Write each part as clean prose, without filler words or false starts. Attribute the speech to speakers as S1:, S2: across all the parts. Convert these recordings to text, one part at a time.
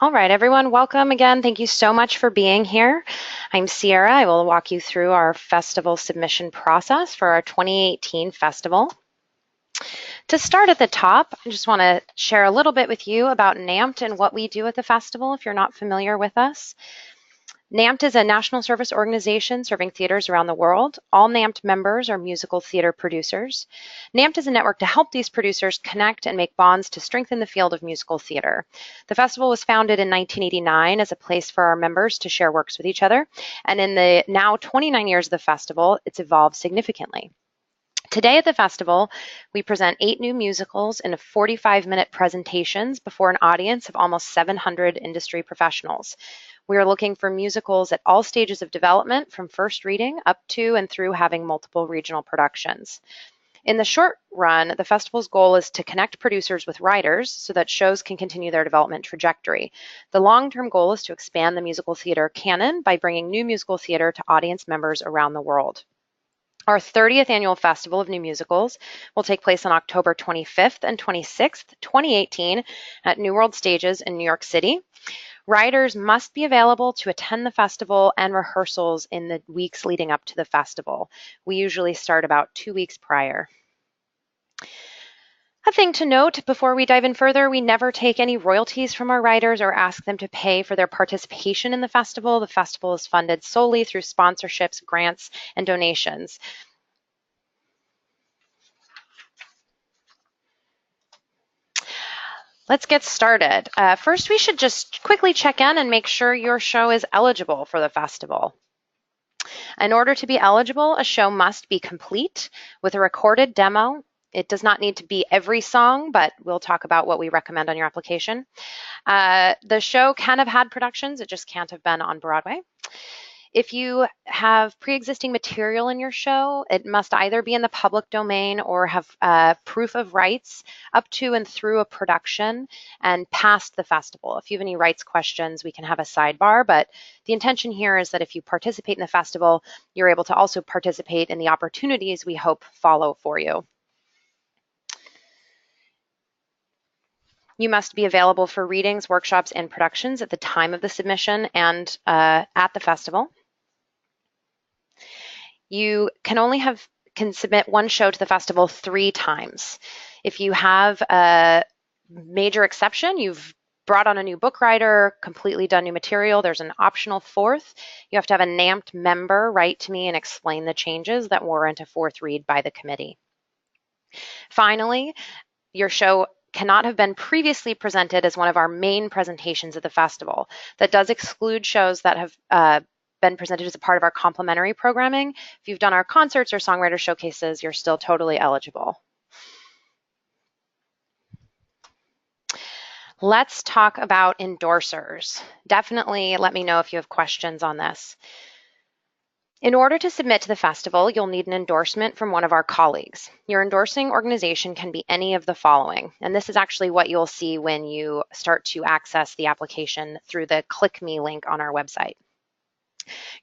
S1: All right, everyone, welcome again. Thank you so much for being here. I'm Sierra. I will walk you through our festival submission process for our 2018 festival. To start at the top, I just want to share a little bit with you about NAMT and what we do at the festival if you're not familiar with us. NAMT is a national service organization serving theaters around the world. All NAMT members are musical theater producers. NAMT is a network to help these producers connect and make bonds to strengthen the field of musical theater. The festival was founded in 1989 as a place for our members to share works with each other, and in the now 29 years of the festival, it's evolved significantly. Today at the festival, we present 8 new musicals in 45-minute presentations before an audience of almost 700 industry professionals. We are looking for musicals at all stages of development, from first reading up to and through having multiple regional productions. In the short run, the festival's goal is to connect producers with writers so that shows can continue their development trajectory. The long-term goal is to expand the musical theater canon by bringing new musical theater to audience members around the world. Our 30th annual Festival of New Musicals will take place on October 25th and 26th, 2018 at New World Stages in New York City. Writers must be available to attend the festival and rehearsals in the weeks leading up to the festival. We usually start about 2 weeks prior. A thing to note before we dive in further, we never take any royalties from our writers or ask them to pay for their participation in the festival. The festival is funded solely through sponsorships, grants, and donations. Let's get started. First, we should just quickly check in and make sure your show is eligible for the festival. In order to be eligible, a show must be complete with a recorded demo. It does not need to be every song, but we'll talk about what we recommend on your application. The show can have had productions, it just can't have been on Broadway. If you have pre-existing material in your show, it must either be in the public domain or have proof of rights up to and through a production and past the festival. If you have any rights questions, we can have a sidebar, but the intention here is that if you participate in the festival, you're able to also participate in the opportunities we hope follow for you. You must be available for readings, workshops, and productions at the time of the submission and at the festival. You can submit one show to the festival 3 times. If you have a major exception, you've brought on a new book writer, completely done new material, there's an optional 4th. You have to have a NAMT member write to me and explain the changes that warrant a 4th read by the committee. Finally, your show cannot have been previously presented as one of our main presentations at the festival. That does exclude shows that have been presented as a part of our complimentary programming. If you've done our concerts or songwriter showcases, you're still totally eligible. Let's talk about endorsers. Definitely let me know if you have questions on this. In order to submit to the festival, you'll need an endorsement from one of our colleagues. Your endorsing organization can be any of the following, and this is actually what you'll see when you start to access the application through the Click Me link on our website.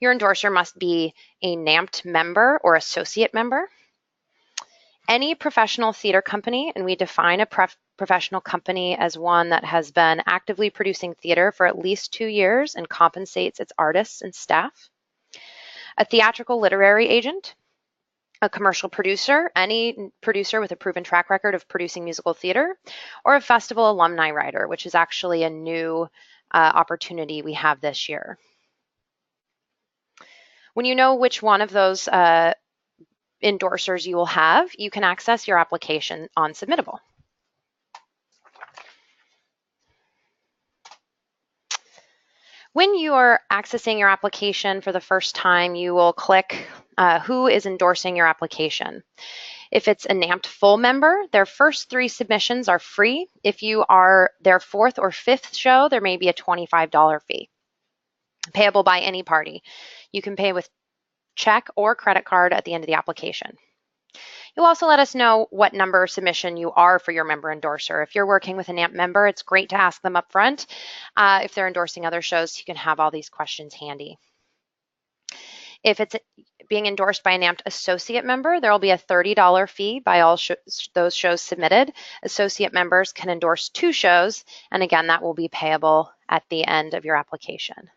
S1: Your endorser must be a NAMT member or associate member. Any professional theater company, and we define a professional company as one that has been actively producing theater for at least 2 years and compensates its artists and staff. A theatrical literary agent, a commercial producer, any producer with a proven track record of producing musical theater, or a festival alumni writer, which is actually a new opportunity we have this year. When you know which one of those endorsers you will have, you can access your application on Submittable. When you are accessing your application for the first time, you will click who is endorsing your application. If it's a NAMT full member, their first 3 submissions are free. If you are their 4th or 5th show, there may be a $25 fee, payable by any party. You can pay with check or credit card at the end of the application. You'll also let us know what number submission you are for your member endorser. If you're working with a NAMT member, it's great to ask them up front. If they're endorsing other shows, you can have all these questions handy. If it's being endorsed by a NAMT associate member, there will be a $30 fee by all those shows submitted. Associate members can endorse 2 shows, and again, that will be payable at the end of your application.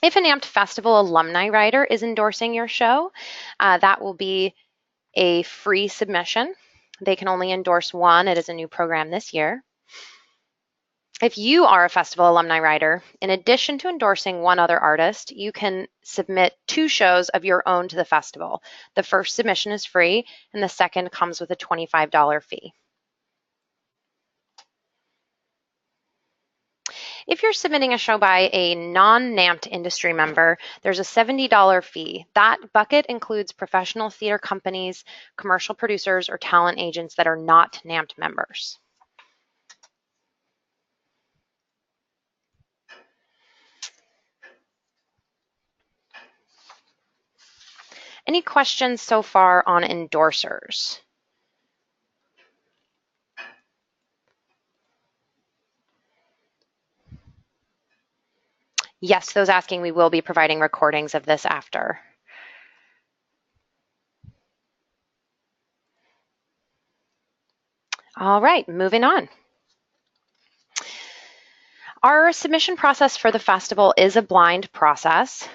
S1: If a NAMT Festival alumni writer is endorsing your show, that will be a free submission. They can only endorse 1. It is a new program this year. If you are a festival alumni writer, in addition to endorsing 1 other artist, you can submit 2 shows of your own to the festival. The first submission is free, and the second comes with a $25 fee. If you're submitting a show by a non-NAMT industry member, there's a $70 fee. That bucket includes professional theater companies, commercial producers, or talent agents that are not NAMT members. Any questions so far on endorsers? Yes, those asking, we will be providing recordings of this after. All right, moving on. Our submission process for the festival is a blind process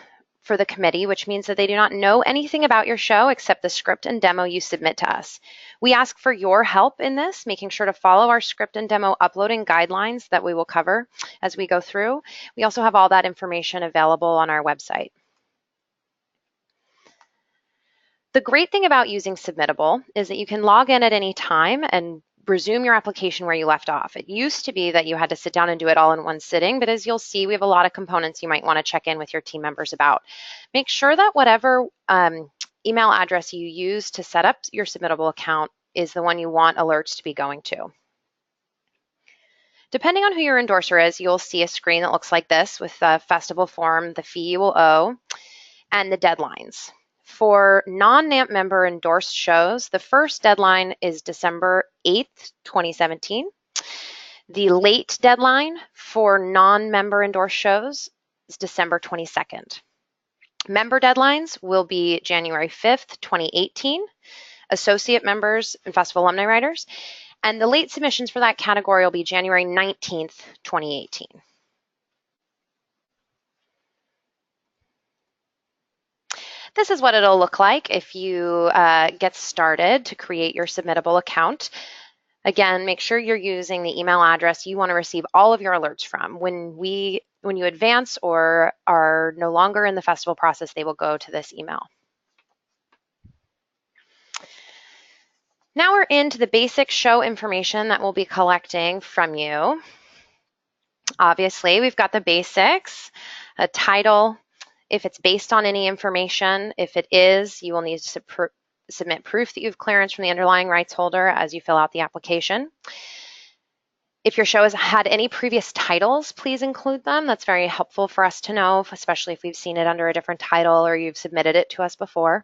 S1: for the committee, which means that they do not know anything about your show except the script and demo you submit to us. We ask for your help in this, making sure to follow our script and demo uploading guidelines that we will cover as we go through. We also have all that information available on our website. The great thing about using Submittable is that you can log in at any time and resume your application where you left off. It used to be that you had to sit down and do it all in one sitting, but as you'll see, we have a lot of components you might want to check in with your team members about. Make sure that whatever email address you use to set up your Submittable account is the one you want alerts to be going to. Depending on who your endorser is, you'll see a screen that looks like this with the festival form, the fee you will owe, and the deadlines. For non-NAMT member endorsed shows, the first deadline is December 8th, 2017. The late deadline for non-member endorsed shows is December 22nd. Member deadlines will be January 5th, 2018, associate members and festival alumni writers, and the late submissions for that category will be January 19th, 2018. This is what it'll look like if you get started to create your Submittable account. Again, make sure you're using the email address you want to receive all of your alerts from. When you advance or are no longer in the festival process, they will go to this email. Now we're into the basic show information that we'll be collecting from you. Obviously, we've got the basics, a title, if it's based on any information. If it is, you will need to submit proof that you have clearance from the underlying rights holder as you fill out the application. If your show has had any previous titles, please include them. That's very helpful for us to know, especially if we've seen it under a different title or you've submitted it to us before.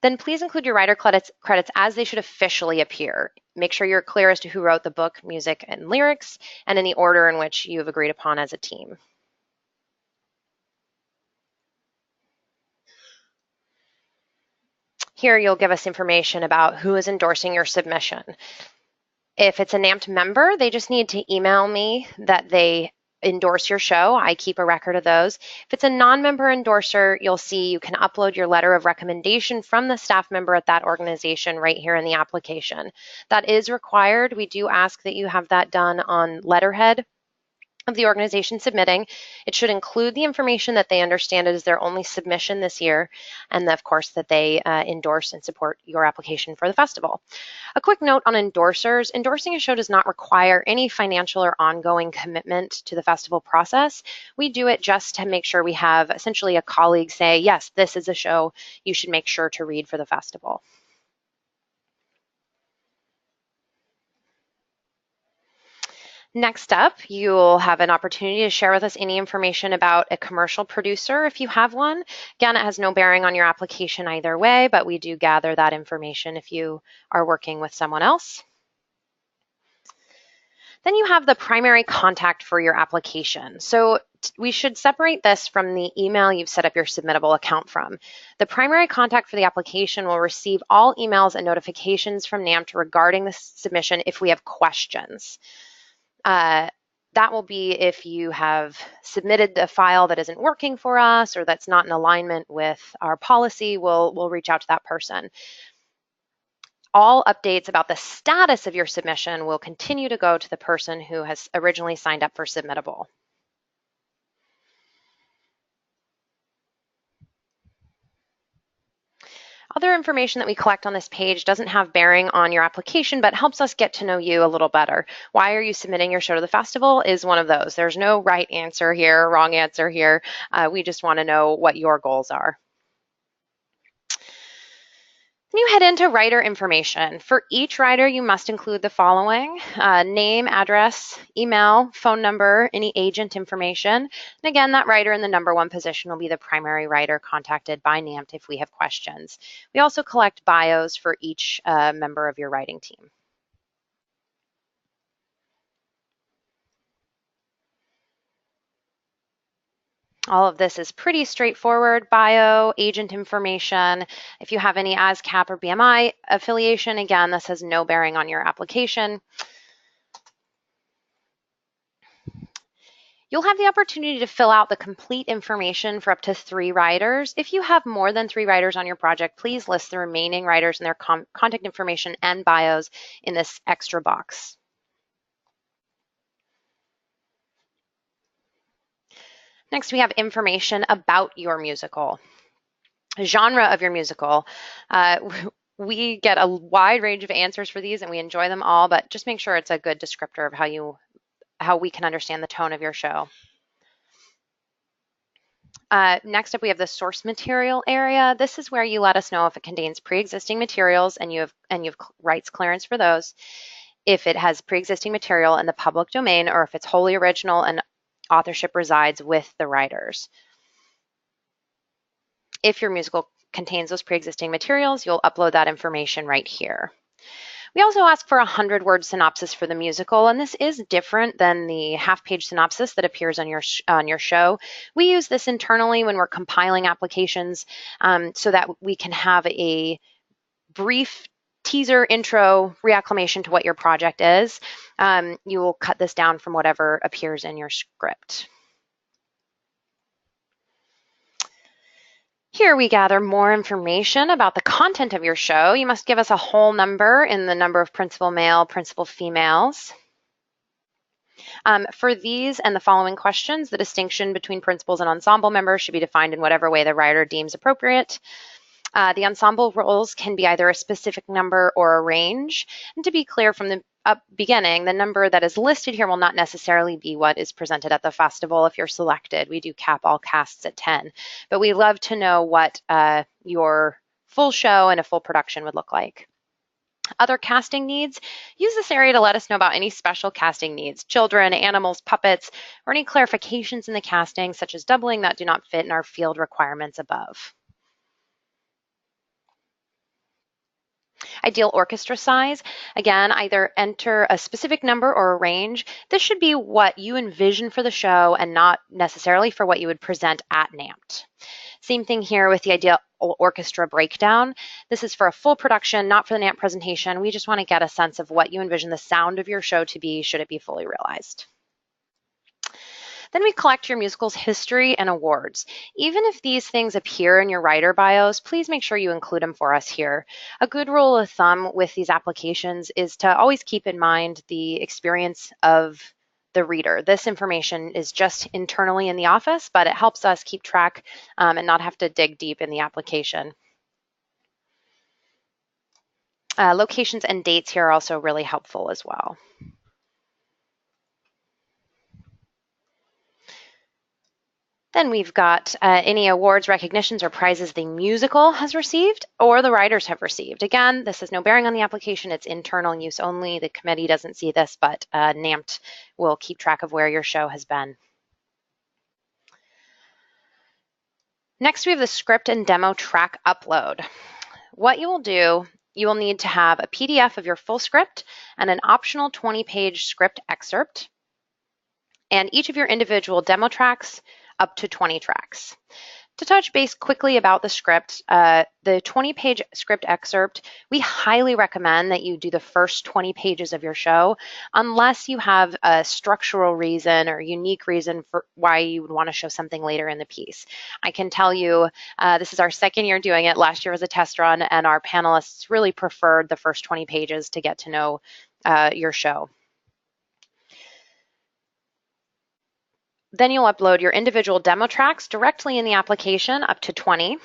S1: Then please include your writer credits as they should officially appear. Make sure you're clear as to who wrote the book, music, and lyrics, and in the order in which you have agreed upon as a team. Here you'll give us information about who is endorsing your submission. If it's a NAMT member, they just need to email me that they endorse your show. I keep a record of those. If it's a non-member endorser, you'll see you can upload your letter of recommendation from the staff member at that organization right here in the application. That is required. We do ask that you have that done on letterhead of the organization submitting. It should include the information that they understand it is their only submission this year, and of course that they endorse and support your application for the festival. A quick note on endorsers. Endorsing a show does not require any financial or ongoing commitment to the festival process. We do it just to make sure we have essentially a colleague say, yes, this is a show you should make sure to read for the festival. Next up, you'll have an opportunity to share with us any information about a commercial producer if you have one. Again, it has no bearing on your application either way, but we do gather that information if you are working with someone else. Then you have the primary contact for your application. So we should separate this from the email you've set up your submittable account from. The primary contact for the application will receive all emails and notifications from NAMT regarding the submission if we have questions. That will be if you have submitted a file that isn't working for us or that's not in alignment with our policy, we'll reach out to that person. All updates about the status of your submission will continue to go to the person who has originally signed up for submittable. Other information that we collect on this page doesn't have bearing on your application, but helps us get to know you a little better. Why are you submitting your show to the festival is one of those. There's no right answer here, wrong answer here. We just want to know what your goals are. Then you head into writer information. For each writer, you must include the following: name, address, email, phone number, any agent information. And again, that writer in the number 1 position will be the primary writer contacted by NAMT if we have questions. We also collect bios for each member of your writing team. All of this is pretty straightforward: bio, agent information. If you have any ASCAP or BMI affiliation, again, this has no bearing on your application. You'll have the opportunity to fill out the complete information for up to 3 writers. If you have more than 3 writers on your project, please list the remaining writers and their contact information and bios in this extra box. Next, we have information about your musical. Genre of your musical. We get a wide range of answers for these and we enjoy them all, but just make sure it's a good descriptor of how we can understand the tone of your show. Next up, we have the source material area. This is where you let us know if it contains pre-existing materials and you have rights clearance for those, if it has pre-existing material in the public domain, or if it's wholly original and authorship resides with the writers. If your musical contains those pre-existing materials, you'll upload that information right here. We also ask for a 100-word synopsis for the musical, and this is different than the half-page synopsis that appears on your show. We use this internally when we're compiling applications so that we can have a brief teaser, intro, reacclimation to what your project is. You will cut this down from whatever appears in your script. Here we gather more information about the content of your show. You must give us a whole number in the number of principal male, principal females. For these and the following questions, the distinction between principals and ensemble members should be defined in whatever way the writer deems appropriate. The ensemble roles can be either a specific number or a range. And to be clear from the beginning, the number that is listed here will not necessarily be what is presented at the festival if you're selected. We do cap all casts at 10, but we love to know what your full show and a full production would look like. Other casting needs, use this area to let us know about any special casting needs: children, animals, puppets, or any clarifications in the casting, such as doubling, that do not fit in our field requirements above. Ideal orchestra size, again, either enter a specific number or a range. This should be what you envision for the show and not necessarily for what you would present at NAMT. Same thing here with the ideal orchestra breakdown. This is for a full production, not for the NAMT presentation. We just want to get a sense of what you envision the sound of your show to be should it be fully realized. Then we collect your musical's history and awards. Even if these things appear in your writer bios, please make sure you include them for us here. A good rule of thumb with these applications is to always keep in mind the experience of the reader. This information is just internally in the office, but it helps us keep track and not have to dig deep in the application. Locations and dates here are also really helpful as well. Then we've got any awards, recognitions, or prizes the musical has received or the writers have received. Again, this has no bearing on the application. It's internal use only. The committee doesn't see this, but NAMT will keep track of where your show has been. Next, we have the script and demo track upload. What you will do, you will need to have a PDF of your full script and an optional 20-page script excerpt, and each of your individual demo tracks up to 20 tracks. To touch base quickly about the script, the 20-page script excerpt, we highly recommend that you do the first 20 pages of your show unless you have a structural reason or unique reason for why you would want to show something later in the piece. I can tell you this is our second year doing it. Last year was a test run, and our panelists really preferred the first 20 pages to get to know your show. Then you'll upload your individual demo tracks directly in the application, up to 20.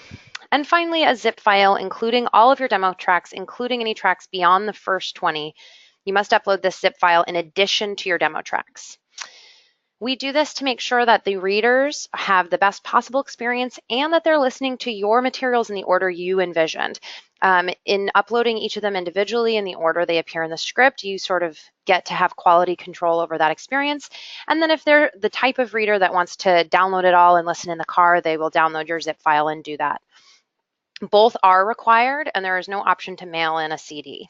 S1: And finally, a zip file including all of your demo tracks, including any tracks beyond the first 20. You must upload this zip file in addition to your demo tracks. We do this to make sure that the readers have the best possible experience and that they're listening to your materials in the order you envisioned. In uploading each of them individually in the order they appear in the script, you sort of get to have quality control over that experience. And then if they're the type of reader that wants to download it all and listen in the car, they will download your zip file and do that. Both are required, and there is no option to mail in a CD.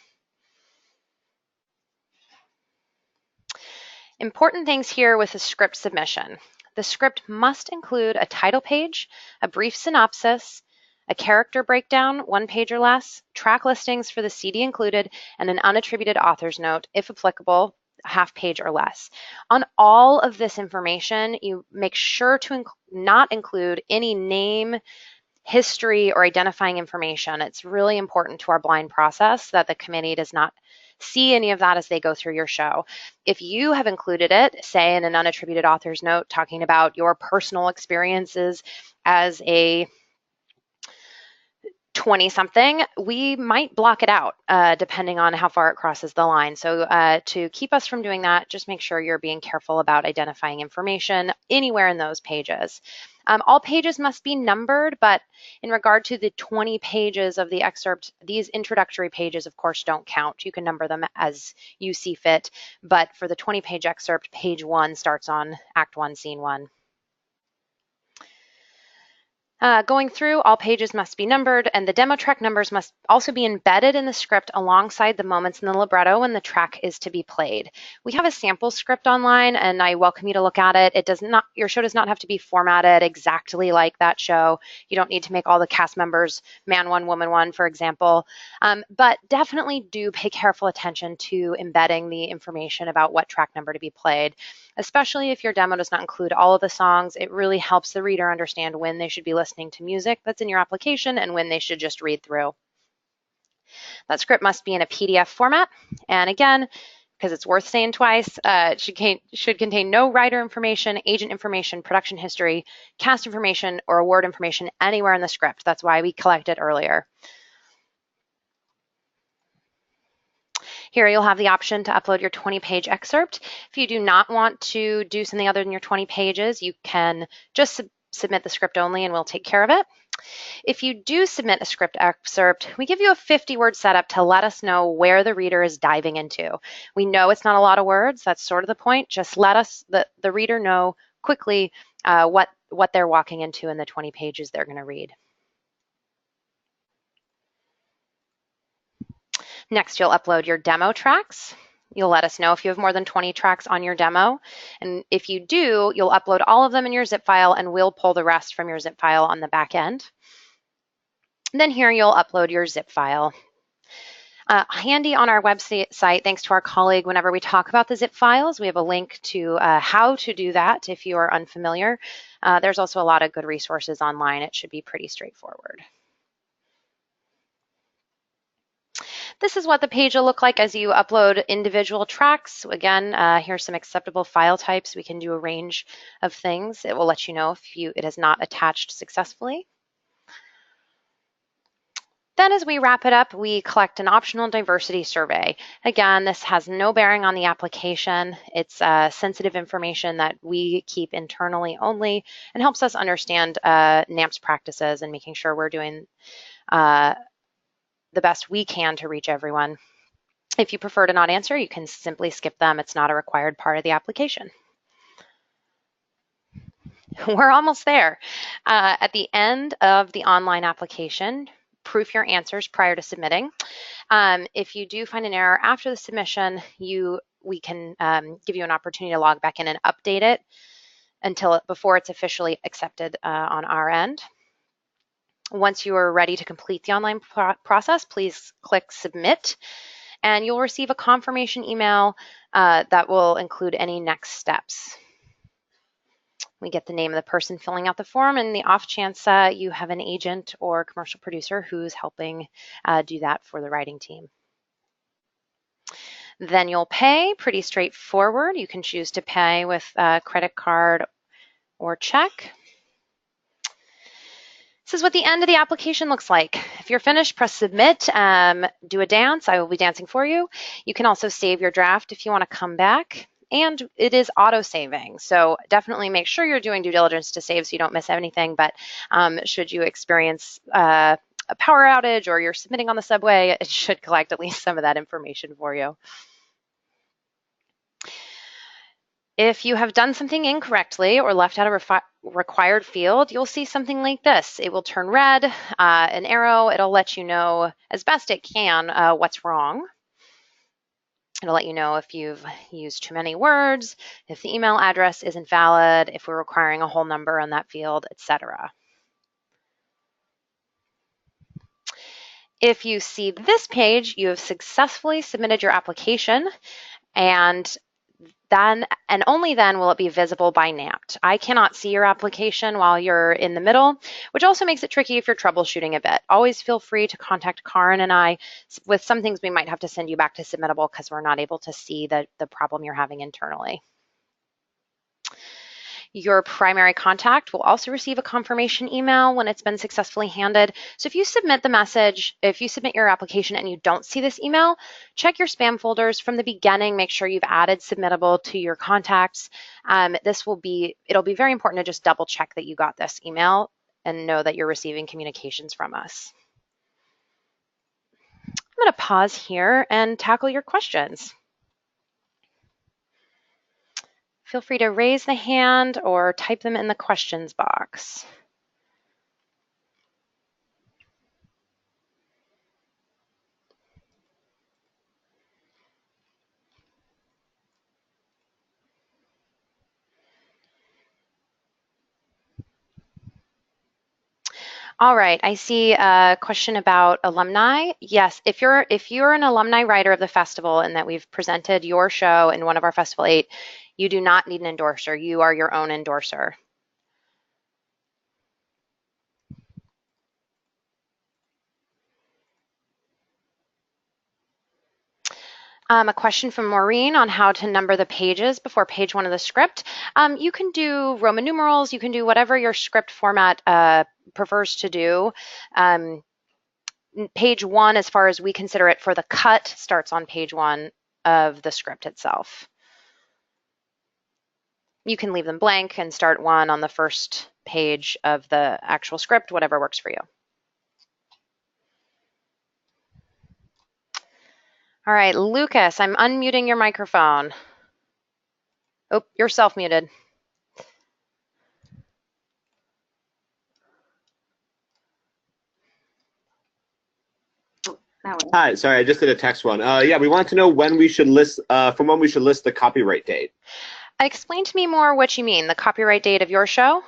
S1: Important things here with the script submission. The script must include a title page, a brief synopsis, a character breakdown, 1 page or less, track listings for the CD included, and an unattributed author's note, if applicable, half page or less. On all of this information, you make sure to not include any name, history, or identifying information. It's really important to our blind process that the committee does not see any of that as they go through your show. If you have included it, say in an unattributed author's note, talking about your personal experiences as a 20-something, we might block it out depending on how far it crosses the line. So to keep us from doing that, just make sure you're being careful about identifying information anywhere in those pages. All pages must be numbered, but in regard to the 20 pages of the excerpt, these introductory pages, of course, don't count. You can number them as you see fit, but for the 20-page excerpt, page 1 starts on Act 1, Scene 1. Going through, all pages must be numbered, and the demo track numbers must also be embedded in the script alongside the moments in the libretto when the track is to be played. We have a sample script online, and I welcome you to look at it. Your show does not have to be formatted exactly like that show. You don't need to make all the cast members man one, woman one, for example. But definitely do pay careful attention to embedding the information about what track number to be played. Especially if your demo does not include all of the songs, it really helps the reader understand when they should be listening to music that's in your application and when they should just read through. That script must be in a PDF format. And again, because it's worth saying twice, it should contain no writer information, agent information, production history, cast information, or award information anywhere in the script. That's why we collected earlier. Here you'll have the option to upload your 20-page excerpt. If you do not want to do something other than your 20 pages, you can just submit the script only and we'll take care of it. If you do submit a script excerpt, we give you a 50-word setup to let us know where the reader is diving into. We know it's not a lot of words. That's sort of the point. Just let us, the reader, know quickly what they're walking into in the 20 pages they're going to read. Next, you'll upload your demo tracks. You'll let us know if you have more than 20 tracks on your demo. And if you do, you'll upload all of them in your zip file and we'll pull the rest from your zip file on the back end. And then here you'll upload your zip file. Handy on our website, thanks to our colleague, whenever we talk about the zip files, we have a link to how to do that if you are unfamiliar. There's also a lot of good resources online. It should be pretty straightforward. This is what the page will look like as you upload individual tracks. Again, here's some acceptable file types. We can do a range of things. It will let you know if it has not attached successfully. Then as we wrap it up, we collect an optional diversity survey. Again, this has no bearing on the application. It's sensitive information that we keep internally only and helps us understand NAMPS practices and making sure we're doing the best we can to reach everyone. If you prefer to not answer, you can simply skip them. It's not a required part of the application. We're almost there. At the end of the online application, proof your answers prior to submitting. If you do find an error after the submission, you we can give you an opportunity to log back in and update it before it's officially accepted on our end. Once you are ready to complete the online process, please click Submit, and you'll receive a confirmation email that will include any next steps. We get the name of the person filling out the form, and the off chance you have an agent or commercial producer who's helping do that for the writing team. Then you'll pay, pretty straightforward. You can choose to pay with a credit card or check. This is what the end of the application looks like. If you're finished, press submit, do a dance. I will be dancing for you. You can also save your draft if you want to come back. And it is auto-saving, so definitely make sure you're doing due diligence to save so you don't miss anything. But should you experience a power outage or you're submitting on the subway, it should collect at least some of that information for you. If you have done something incorrectly or left out a required field, you'll see something like this. It will turn red, an arrow. It'll let you know as best it can what's wrong. It'll let you know if you've used too many words, if the email address isn't valid, if we're requiring a whole number on that field, etc. If you see this page, you have successfully submitted your application, and then and only then will it be visible by NAMT. I cannot see your application while you're in the middle, which also makes it tricky if you're troubleshooting a bit. Always feel free to contact Karin and I. With some things, we might have to send you back to submittable because we're not able to see the problem you're having internally. Your primary contact will also receive a confirmation email when it's been successfully handed. So if you submit your application and you don't see this email, check your spam folders from the beginning. Make sure you've added submittable to your contacts. It'll be very important to just double check that you got this email and know that you're receiving communications from us. I'm going to pause here and tackle your questions. Feel free to raise the hand or type them in the questions box. All right, I see a question about alumni. Yes, if you're an alumni writer of the festival and that we've presented your show in one of our Festival 8, you do not need an endorser. You are your own endorser. A question from Maureen on how to number the pages before page 1 of the script. You can do Roman numerals. You can do whatever your script format prefers to do. Page 1, as far as we consider it for the cut, starts on page 1 of the script itself. You can leave them blank and start 1 on the first page of the actual script, whatever works for you. All right, Lucas, I'm unmuting your microphone. Oh, you're self-muted.
S2: Hi, sorry, I just did a text one. Yeah, we want to know when we should list, from when we should list the copyright date.
S1: Explain to me more what you mean, the copyright date of your show?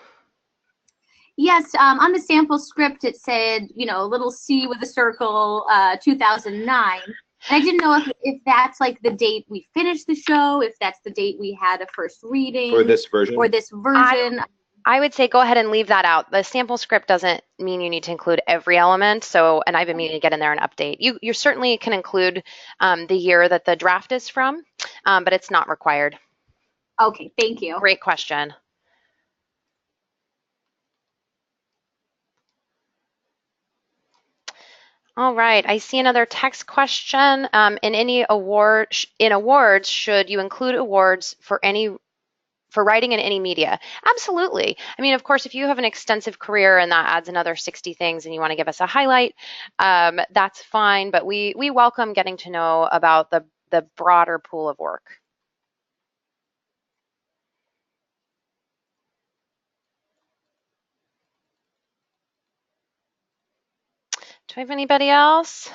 S3: Yes, on the sample script it said, a little C with a circle, 2009. And I didn't know if that's like the date we finished the show, if that's the date we had a first reading.
S2: For this version?
S3: Or this version.
S1: I would say go ahead and leave that out. The sample script doesn't mean you need to include every element. And I've been meaning to get in there and update. You certainly can include the year that the draft is from, but it's not required.
S3: Okay, thank you.
S1: Great question. All right, I see another text question. In awards, should you include awards for writing in any media? Absolutely. I mean, of course, if you have an extensive career and that adds another 60 things and you want to give us a highlight, that's fine. But we welcome getting to know about the broader pool of work. Do I have anybody else?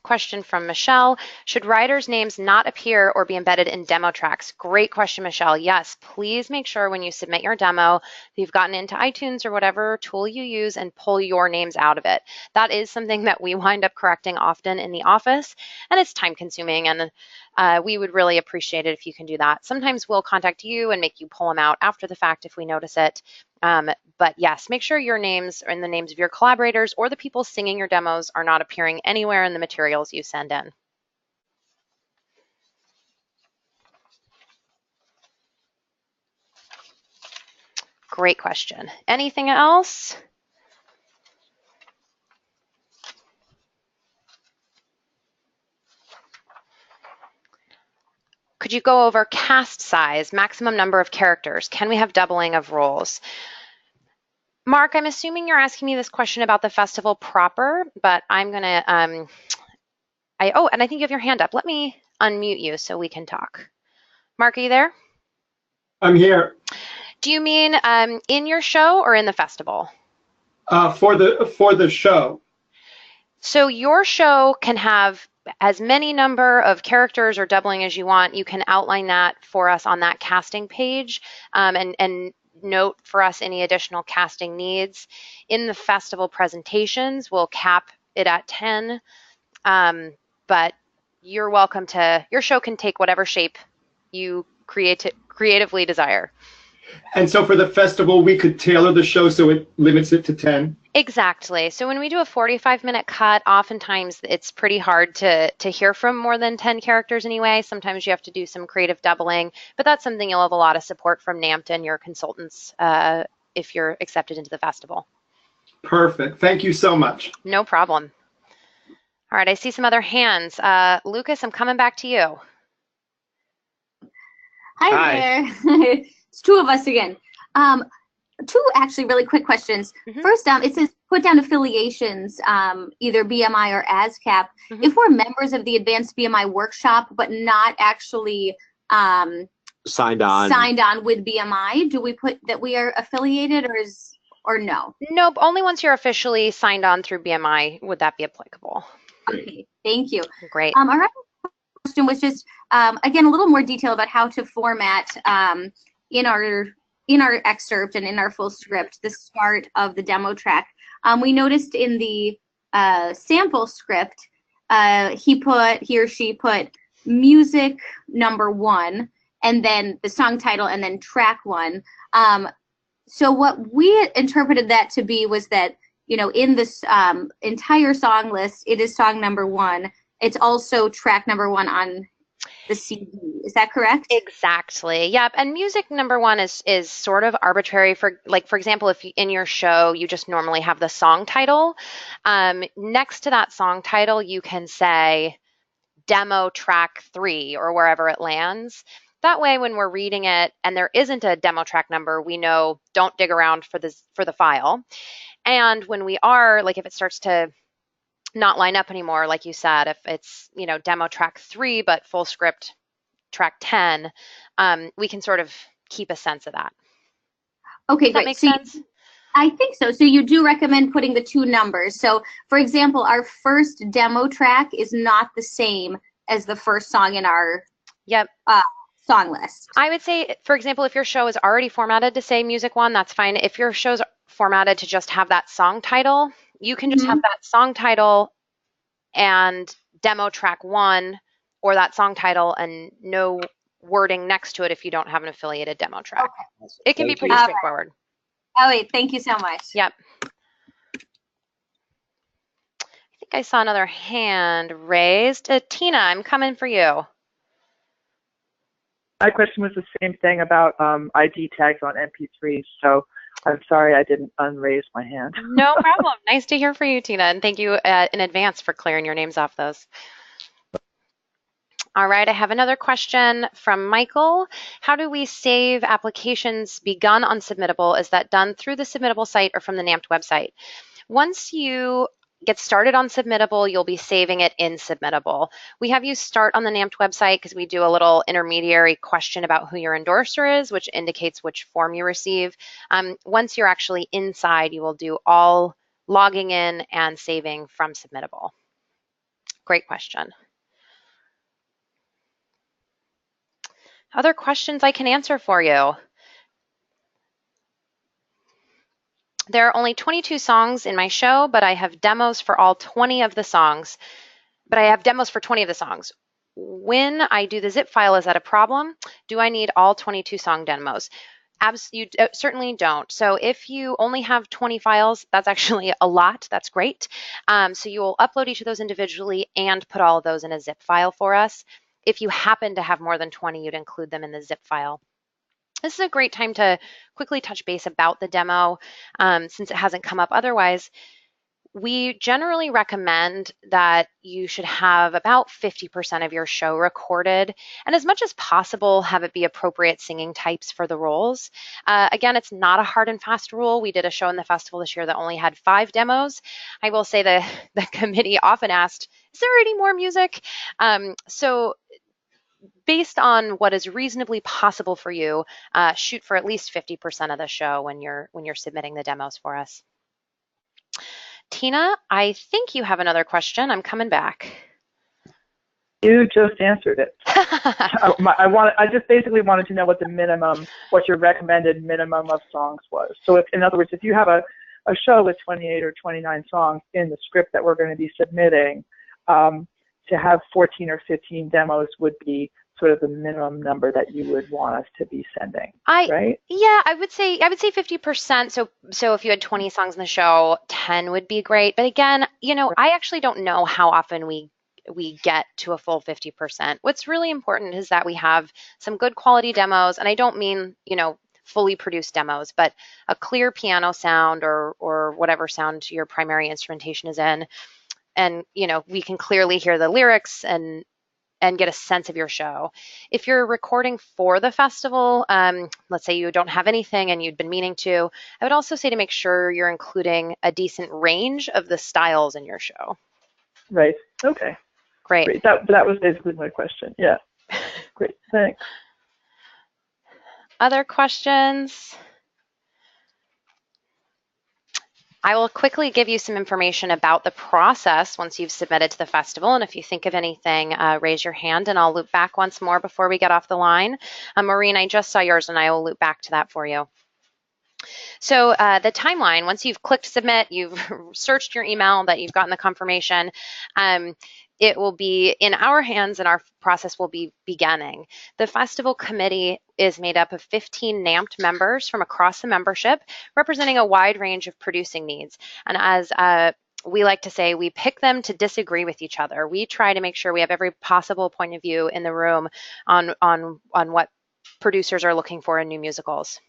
S1: Question from Michelle. Should writers' names not appear or be embedded in demo tracks? Great question, Michelle. Yes, please make sure when you submit your demo that you've gotten into iTunes or whatever tool you use and pull your names out of it. That is something that we wind up correcting often in the office, and it's time consuming, and we would really appreciate it if you can do that. Sometimes we'll contact you and make you pull them out after the fact if we notice it. But yes, make sure your names and the names of your collaborators or the people singing your demos are not appearing anywhere in the materials you send in. Great question. Anything else? Could you go over cast size, maximum number of characters? Can we have doubling of roles? Mark, I'm assuming you're asking me this question about the festival proper, but I'm gonna, and I think you have your hand up. Let me unmute you so we can talk. Mark, are you there?
S4: I'm here.
S1: Do you mean in your show or in the festival?
S4: For the show.
S1: So your show can have as many number of characters or doubling as you want. You can outline that for us on that casting page and note for us any additional casting needs. In the festival presentations, we'll cap it at 10, but you're welcome to, your show can take whatever shape you creatively desire.
S4: And so for the festival, we could tailor the show so it limits it to 10?
S1: Exactly. So when we do a 45-minute cut, oftentimes it's pretty hard to hear from more than 10 characters anyway. Sometimes you have to do some creative doubling, but that's something you'll have a lot of support from NAMT and your consultants if you're accepted into the festival.
S4: Perfect. Thank you so much.
S1: No problem. All right, I see some other hands. Lucas, I'm coming back to you.
S3: Hi there. It's two of us again. Two actually really quick questions. First, it says put down affiliations, either BMI or ASCAP. If we're members of the Advanced BMI Workshop, but not actually
S2: signed on
S3: with BMI, do we put that we are affiliated, or no?
S1: Nope, only once you're officially signed on through BMI would that be applicable.
S3: Okay, thank you.
S1: Great.
S3: Our other question was just, again, a little more detail about how to format in our excerpt and in our full script the start of the demo track. We noticed in the sample script, he or she put music #1 and then the song title and then track 1. So what we interpreted that to be was that, you know, in this entire song list, it is song #1. It's also track #1 on the CD. Is that correct?
S1: Exactly. Yep. And music #1 is sort of arbitrary. For example, if in your show you just normally have the song title, next to that song title you can say demo track 3 or wherever it lands. That way, when we're reading it and there isn't a demo track number, we know don't dig around for the file. And when we are, like if it starts to not line up anymore, like you said, if it's, you know, demo track 3 but full script track 10, we can sort of keep a sense of that.
S3: Okay,
S1: Does that
S3: great.
S1: make sense?
S3: I think so. So you do recommend putting the 2 numbers. So for example, our first demo track is not the same as the first song in our song list.
S1: I would say, for example, if your show is already formatted to say music 1, that's fine. If your show's formatted to just have that song title, you can just have that song title and demo track 1 or that song title and no wording next to it if you don't have an affiliated demo track.
S3: Okay.
S1: It can be pretty straightforward.
S3: Oh, wait, thank you so much.
S1: Yep. I think I saw another hand raised. Tina, I'm coming for you.
S5: My question was the same thing about ID tags on MP3, so I'm sorry I didn't unraise my hand.
S1: No problem. Nice to hear from you, Tina, and thank you in advance for clearing your names off those. All right, I have another question from Michael. How do we save applications begun on Submittable? Is that done through the Submittable site or from the NAMT website? Once you get started on Submittable, you'll be saving it in Submittable. We have you start on the NAMT website because we do a little intermediary question about who your endorser is, which indicates which form you receive. Once you're actually inside, you will do all logging in and saving from Submittable. Great question. Other questions I can answer for you? There are only 22 songs in my show, but I have demos for all 20 of the songs. When I do the zip file, is that a problem? Do I need all 22 song demos? You certainly don't. So if you only have 20 files, that's actually a lot. That's great. So you will upload each of those individually and put all of those in a zip file for us. If you happen to have more than 20, you'd include them in the zip file. This is a great time to quickly touch base about the demo since it hasn't come up otherwise. We generally recommend that you should have about 50% of your show recorded, and as much as possible, have it be appropriate singing types for the roles. Again, it's not a hard and fast rule. We did a show in the festival this year that only had 5 demos. I will say the committee often asked, is there any more music? So based on what is reasonably possible for you, shoot for at least 50% of the show when you're submitting the demos for us. Tina, I think you have another question. I'm coming back.
S5: You just answered it. I just basically wanted to know what your recommended minimum of songs was. So if, in other words, if you have a show with 28 or 29 songs in the script that we're going to be submitting, to have 14 or 15 demos would be sort of the minimum number that you would want us to be sending, right?
S1: Yeah, I would say 50%. So if you had 20 songs in the show, 10 would be great. But again, I actually don't know how often we get to a full 50%. What's really important is that we have some good quality demos, and I don't mean, fully produced demos, but a clear piano sound or whatever sound your primary instrumentation is in. And, we can clearly hear the lyrics and get a sense of your show. If you're recording for the festival, let's say you don't have anything and you'd been meaning to, I would also say to make sure you're including a decent range of the styles in your show.
S5: Right. Okay.
S1: Great.
S5: That was basically my question. Yeah. Great. Thanks.
S1: Other questions? I will quickly give you some information about the process once you've submitted to the festival. And if you think of anything, raise your hand and I'll loop back once more before we get off the line. Maureen, I just saw yours and I will loop back to that for you. So the timeline, once you've clicked submit, you've searched your email that you've gotten the confirmation, it will be in our hands and our process will be beginning. The festival committee is made up of 15 NAMPed members from across the membership, representing a wide range of producing needs. And as we like to say, we pick them to disagree with each other. We try to make sure we have every possible point of view in the room on what producers are looking for in new musicals.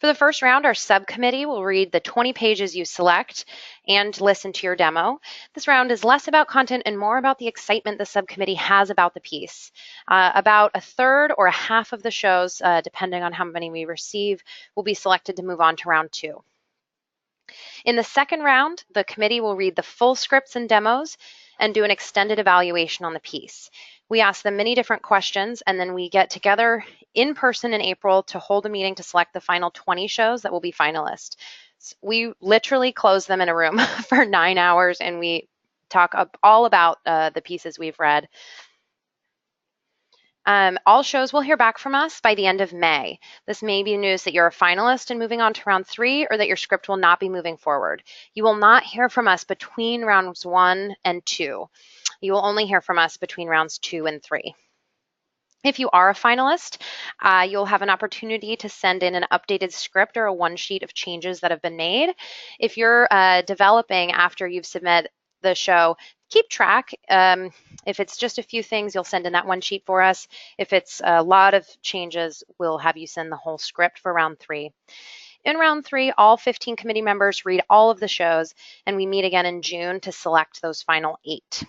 S1: For the first round, our subcommittee will read the 20 pages you select and listen to your demo. This round is less about content and more about the excitement the subcommittee has about the piece. About a third or a half of the shows, depending on how many we receive, will be selected to move on to round 2. In the second round, the committee will read the full scripts and demos and do an extended evaluation on the piece. We ask them many different questions, and then we get together in person in April to hold a meeting to select the final 20 shows that will be finalists. We literally close them in a room for 9 hours, and we talk all about the pieces we've read. All shows will hear back from us by the end of May. This may be news that you're a finalist and moving on to round 3, or that your script will not be moving forward. You will not hear from us between rounds 1 and 2. You will only hear from us between rounds 2 and 3. If you are a finalist, you'll have an opportunity to send in an updated script or a one sheet of changes that have been made. If you're developing after you've submitted the show, keep track. If it's just a few things, you'll send in that one sheet for us. If it's a lot of changes, we'll have you send the whole script for round 3. In round 3, all 15 committee members read all of the shows, and we meet again in June to select those final 8.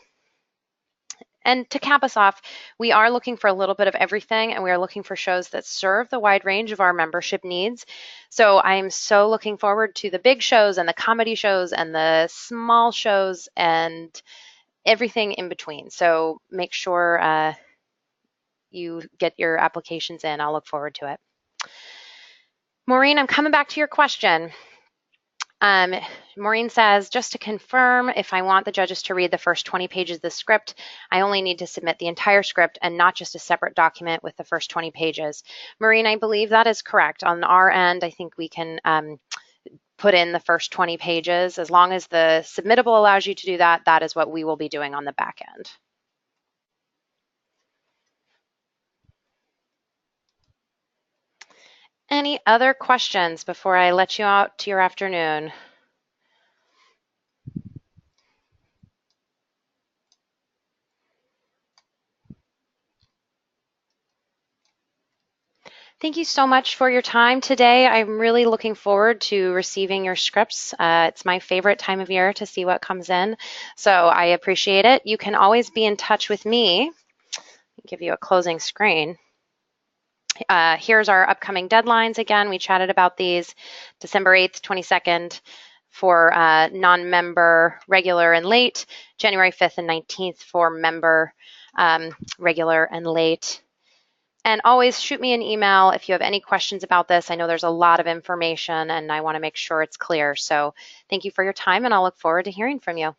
S1: And to cap us off, we are looking for a little bit of everything, and we are looking for shows that serve the wide range of our membership needs. So I'm so looking forward to the big shows and the comedy shows and the small shows and everything in between. So make sure you get your applications in. I'll look forward to it. Maureen, I'm coming back to your question. Maureen says, just to confirm, if I want the judges to read the first 20 pages of the script, I only need to submit the entire script and not just a separate document with the first 20 pages. Maureen, I believe that is correct. On our end, I think we can put in the first 20 pages. As long as the submittable allows you to do that, that is what we will be doing on the back end. Any other questions before I let you out to your afternoon? Thank you so much for your time today. I'm really looking forward to receiving your scripts. It's my favorite time of year to see what comes in, so I appreciate it. You can always be in touch with me. Let me give you a closing screen. Here's our upcoming deadlines again. We chatted about these. December 8th, 22nd for non-member, regular, and late. January 5th and 19th for member, regular, and late. And always shoot me an email if you have any questions about this. I know there's a lot of information and I want to make sure it's clear. So thank you for your time and I'll look forward to hearing from you.